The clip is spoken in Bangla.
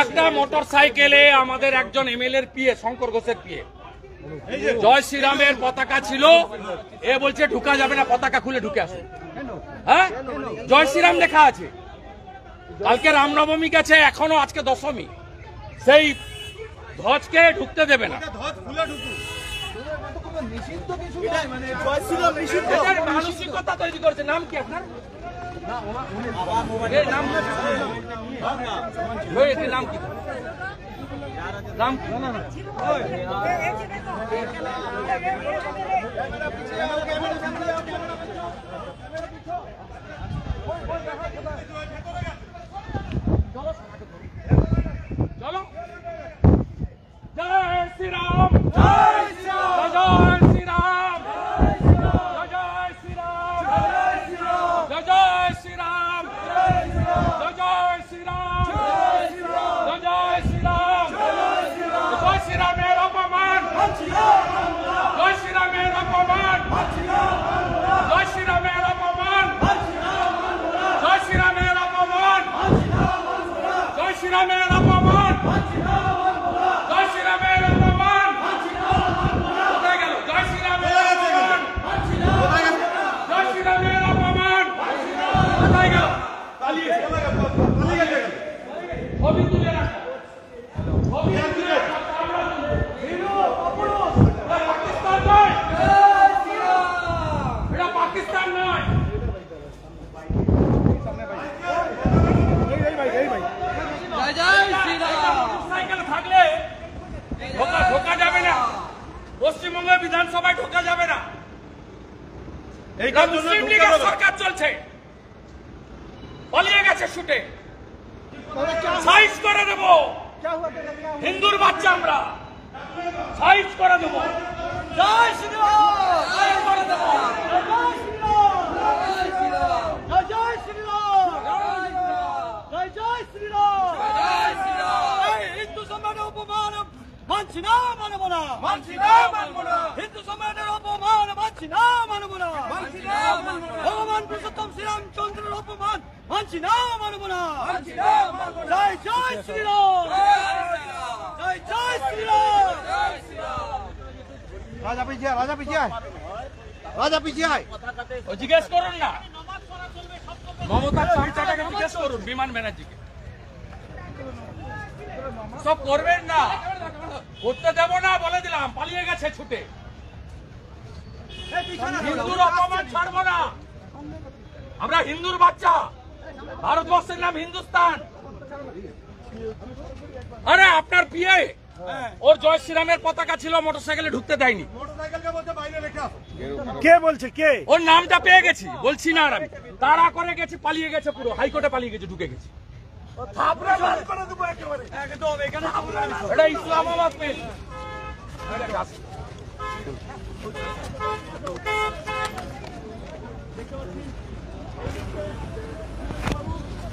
একটা মোটর সাইকেলে আমাদের একজন এমএলএর পিএ শঙ্কর ঘোষের পিএ জয় শ্রীরামের পতাকা ছিল। এ বলছে ঢুকা যাবে না, পতাকা খুলে ঢুকে আসুন। হ্যাঁ, জয় শ্রীরাম লেখা আছে। কালকে রামনবমী গেছে, এখনো আজকে দশমী, সেই ধ্বজকে ঢুকতে দেবে না। মানসিকতা তৈরি করেছে। নাম কি আপনার? নাম কি? নাম কি? চলো। জয় শ্রীরাম, জয় শ্রীরাম, জয় শ্রীরাম, জয় শ্রীরাম, জয় শ্রীরাম, জয় শ্রীরাম, জয় শ্রীরাম, জয় শ্রীরাম। জয় শ্রীরামের অপমান, জয় শ্রীরামের অপমান, জয় শ্রীরামের অপমান, জয় শ্রীরামের অপমান, জয় শ্রীরামের অপমান, জয় শ্রীরামের অপমান। কোথায় গেল? জয় শ্রীরামের অপমান, জয় শ্রীরামের অপমান। কোথায় গেল? ছবি তুলে রাখা, ছবি তুলে রাখা। পাকিস্তান নয়, এটা পাকিস্তান নয়। সাইকেল থাকলে ঢোকা যাবে না, পশ্চিমবঙ্গ বিধানসভায় ঢোকা যাবে না। মুসলিম লীগের সরকার চলছে, পালিয়ে গেছে ছুটে। সাইজ করে দেব, হিন্দুর বাচ্চা আমরা, সাইজ করে দেব। জয় শ্রীরাম, সাইজ করে দেব। জয় শ্রীরাম, জয় শ্রীরাম, জয় শ্রীরাম, জয় শ্রীরাম, জয় শ্রীরাম। হিন্দু সম্মানের অপমান মানছি না, মানব না, মানছি না, মানব না। হিন্দু সম্মানের অপমান মানছি না, মানব না, মানছি না, মানব না। ভগবান পুরুষোত্তম শ্রীরামচন্দ্রের অপমান মানছি না, মানব না, মানছি না, মানব না। জয় জয় শ্রীরাম, জয় জয় শ্রীরাম, জয় শ্রীরাম। রাজা পিছিয়ে, রাজা পিছিয়ে, রাজা পিছিয়ে। ও জিজ্ঞেস করুন না, মমতার চামচাটাকে জিজ্ঞেস করুন, বিমান ব্যানার্জিকে। সব করবেন না, করতে দেব না বলে দিলাম। পালিয়ে গেছে ছুটে। হিন্দুর অপমান ছাড়বো না। আমরা হিন্দুর বাচ্চা, ভারতবর্ষের নাম হিন্দুস্তান। আরে আপনার পিএ, ওর জয় শ্রীরামের পতাকা ছিল, মোটরসাইকেলে ঢুকতে দেয়নি। কে বলছে? কে? ওর নামটা পেয়ে গেছি, বলছি না আর আমি। তাড়া করে গেছে, পালিয়ে গেছে, পুরো হাইকোর্টে পালিয়ে গেছে, ঢুকে গেছে। এটা ইসলামাবাদ পেয়েছে।